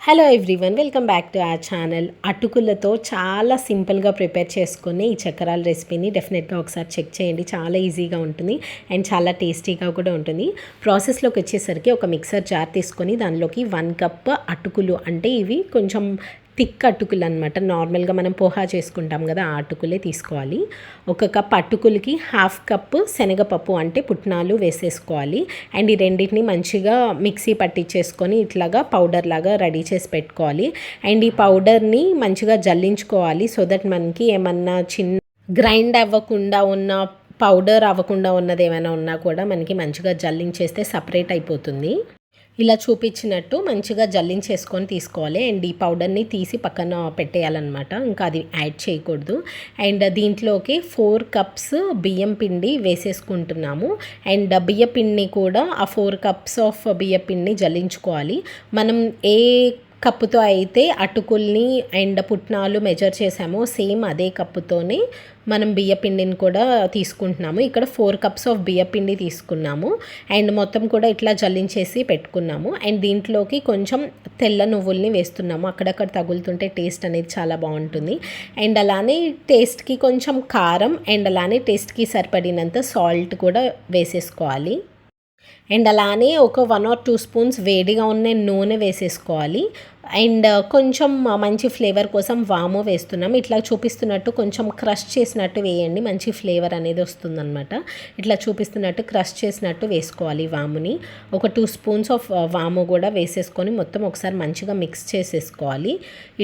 Hello everyone, welcome back to our channel. అటుకులతో చాలా సింపుల్గా ప్రిపేర్ చేసుకునే ఈ చక్రాల రెసిపీని డెఫినెట్గా ఒకసారి చెక్ చేయండి. చాలా ఈజీగా ఉంటుంది అండ్ చాలా టేస్టీగా కూడా ఉంటుంది. ప్రాసెస్లోకి వచ్చేసరికి ఒక మిక్సర్ జార్ తీసుకొని దానిలోకి 1 కప్ అటుకులు, అంటే ఇవి కొంచెం థిక్ అటుకులు అనమాట. నార్మల్గా మనం పోహా చేసుకుంటాం కదా, ఆ అటుకులే తీసుకోవాలి. 1 కప్ అటుకులకి 1/2 కప్ శనగపప్పు, అంటే పుట్నాలు వేసేసుకోవాలి. అండ్ ఈ రెండింటిని మంచిగా మిక్సీ పట్టించేసుకొని ఇట్లాగా పౌడర్ లాగా రెడీ చేసి పెట్టుకోవాలి. అండ్ ఈ పౌడర్ని మంచిగా జల్లించుకోవాలి, సో దట్ మనకి ఏమన్నా చిన్న గ్రైండ్ అవ్వకుండా ఉన్న పౌడర్ అవ్వకుండా ఉన్నది ఏమైనా ఉన్నా కూడా మనకి మంచిగా జల్లించేస్తే సపరేట్ అయిపోతుంది. ఇలా చూపించినట్టు మంచిగా జల్లించేసుకొని తీసుకోవాలి. అండ్ ఈ పౌడర్ని తీసి పక్కన పెట్టేయాలన్నమాట, ఇంకా అది యాడ్ చేయకూడదు. అండ్ దీంట్లోకి 4 కప్స్ బియ్యం పిండి వేసేసుకుంటున్నాము. అండ్ బియ్య పిండిని కూడా ఆ 4 కప్స్ ఆఫ్ బియ్య పిండిని జల్లించుకోవాలి. మనం ఏ కప్పుతో అయితే అటుకుల్ని అండ్ పుట్నాలు మెజర్ చేసామో సేమ్ అదే కప్పుతోనే మనం బియ్యపిండిని కూడా తీసుకుంటున్నాము. ఇక్కడ 4 కప్స్ ఆఫ్ బియ్యపిండి తీసుకున్నాము అండ్ మొత్తం కూడా ఇట్లా జల్లించేసి పెట్టుకున్నాము. అండ్ దీంట్లోకి కొంచెం తెల్ల నువ్వుల్ని వేస్తున్నాము, అక్కడక్కడ తగులుతుంటే టేస్ట్ అనేది చాలా బాగుంటుంది. అండ్ అలానే టేస్ట్కి కొంచెం కారం అండ్ అలానే టేస్ట్కి సరిపడినంత సాల్ట్ కూడా వేసేసుకోవాలి. అండ్ అలానే ఒక 1 or 2 స్పూన్స్ వేడిగా ఉన్న నూనె వేసేసుకోవాలి. అండ్ కొంచెం మంచి ఫ్లేవర్ కోసం వాము వేస్తున్నాం. ఇట్లా చూపిస్తున్నట్టు కొంచెం క్రష్ చేసినట్టు వేయండి, మంచి ఫ్లేవర్ అనేది వస్తుందన్నమాట. ఇట్లా చూపిస్తున్నట్టు క్రష్ చేసినట్టు వేసుకోవాలి వాముని. ఒక 2 స్పూన్స్ ఆఫ్ వాము కూడా వేసేసుకొని మొత్తం ఒకసారి మంచిగా మిక్స్ చేసేసుకోవాలి.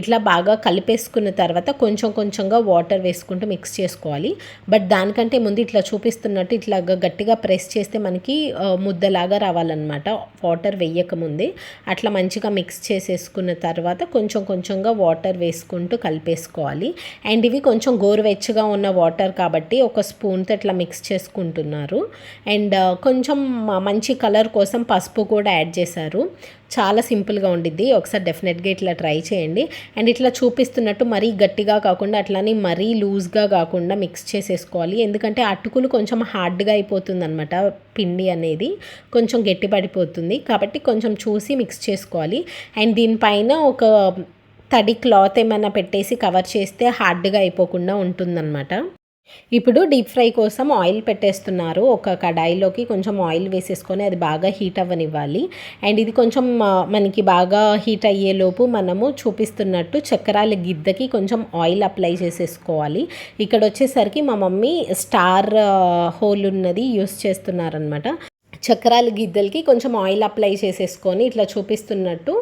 ఇట్లా బాగా కలిపేసుకున్న తర్వాత కొంచెం కొంచెంగా వాటర్ వేసుకుంటూ మిక్స్ చేసుకోవాలి. బట్ దానికంటే ముందు ఇట్లా చూపిస్తున్నట్టు ఇట్లా గట్టిగా ప్రెస్ చేస్తే మనకి ముద్దలాగా రావాలన్నమాట, వాటర్ వేయకముందే. అట్లా మంచిగా మిక్స్ చేసేసుకున్న తర్వాత కొంచెం కొంచెంగా వాటర్ వేసుకుంటూ కలిపేసుకోవాలి. అండ్ ఇవి కొంచెం గోరువెచ్చగా ఉన్న వాటర్ కాబట్టి ఒక స్పూన్తో ఇట్లా మిక్స్ చేసుకుంటున్నారు. అండ్ కొంచెం మంచి కలర్ కోసం పసుపు కూడా యాడ్ చేశారు. చాలా సింపుల్గా ఉండిద్ది, ఒకసారి డెఫినెట్గా ఇట్లా ట్రై చేయండి. అండ్ ఇట్లా చూపిస్తున్నట్టు మరీ గట్టిగా కాకుండా అట్లానే మరీ లూజ్గా కాకుండా మిక్స్ చేసేసుకోవాలి, ఎందుకంటే అటుకులు కొంచెం హార్డ్గా అయిపోతుంది అనమాట, పిండి అనేది కొంచెం గట్టి పడిపోతుంది కాబట్టి కొంచెం చూసి మిక్స్ చేసుకోవాలి. అండ్ దీనిపైన ఒక తడి క్లాత్ ఏమైనా పెట్టేసి కవర్ చేస్తే హార్డ్గా అయిపోకుండా ఉంటుందన్నమాట. ఇప్పుడు డీప్ ఫ్రై కోసం ఆయిల్ పెట్టేస్తున్నారు. ఒక కడాయిలోకి కొంచెం ఆయిల్ వేసేసుకొని అది బాగా హీట్ అవ్వనివ్వాలి. అండ్ ఇది కొంచెం మనకి బాగా హీట్ అయ్యేలోపు మనము చూపిస్తున్నట్టు చక్రాల గిద్దకి కొంచెం ఆయిల్ అప్లై చేసేసుకోవాలి. ఇక్కడ వచ్చేసరికి మా మమ్మీ స్టార్ హోల్ ఉన్నది యూస్ చేస్తున్నారనమాట. చక్రాల గిద్దలకి కొంచెం ఆయిల్ అప్లై చేసేసుకొని ఇట్లా చూపిస్తున్నట్టు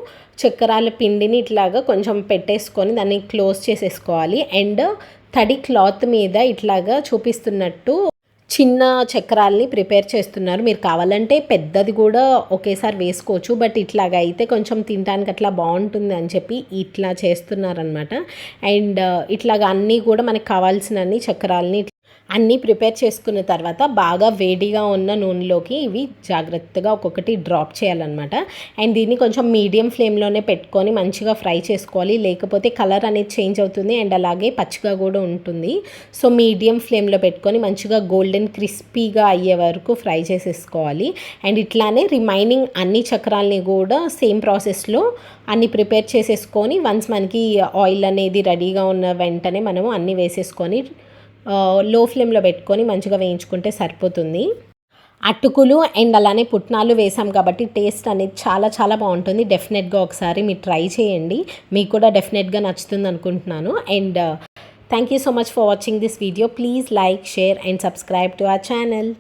చక్రాల పిండిని ఇట్లాగా కొంచెం పెట్టేసుకొని దాన్ని క్లోజ్ చేసేసుకోవాలి. అండ్ తడి క్లాత్ మీద ఇట్లాగా చూపిస్తున్నట్టు చిన్న చక్రాల్ని ప్రిపేర్ చేస్తున్నారు. మీరు కావాలంటే పెద్దది కూడా ఒకేసారి వేసుకోవచ్చు, బట్ ఇట్లాగా అయితే కొంచెం తినడానికి అట్లా బాగుంటుంది అని చెప్పి ఇట్లా చేస్తున్నారనమాట. అండ్ ఇట్లాగా అన్నీ కూడా మనకు కావాల్సిన చక్రాలని అన్నీ ప్రిపేర్ చేసుకున్న తర్వాత బాగా వేడిగా ఉన్న నూనెలోకి ఇవి జాగ్రత్తగా ఒక్కొక్కటి డ్రాప్ చేయాలన్నమాట. అండ్ దీన్ని కొంచెం మీడియం ఫ్లేమ్లోనే పెట్టుకొని మంచిగా ఫ్రై చేసుకోవాలి, లేకపోతే కలర్ అనేది చేంజ్ అవుతుంది అండ్ అలాగే పచ్చిగా కూడా ఉంటుంది. సో మీడియం ఫ్లేమ్లో పెట్టుకొని మంచిగా గోల్డెన్ క్రిస్పీగా అయ్యే వరకు ఫ్రై చేసేసుకోవాలి. అండ్ ఇట్లానే రిమైనింగ్ అన్ని చక్రాలని కూడా సేమ్ ప్రాసెస్లో అన్నీ ప్రిపేర్ చేసేసుకొని వన్స్ మనకి ఆయిల్ అనేది రెడీగా ఉన్న వెంటనే మనము అన్నీ వేసేసుకొని లో ఫ్లేమ్లో పెట్టుకొని మంచిగా వేయించుకుంటే సరిపోతుంది. అటుకులు అండ్ అలానే పుట్నాలు వేసాం కాబట్టి టేస్ట్ అనేది చాలా చాలా బాగుంటుంది. డెఫినెట్గా ఒకసారి మీరు ట్రై చేయండి, మీకు కూడా డెఫినెట్గా నచ్చుతుంది అనుకుంటున్నాను. And thank you so much for watching this video. Please like, share and subscribe to our channel.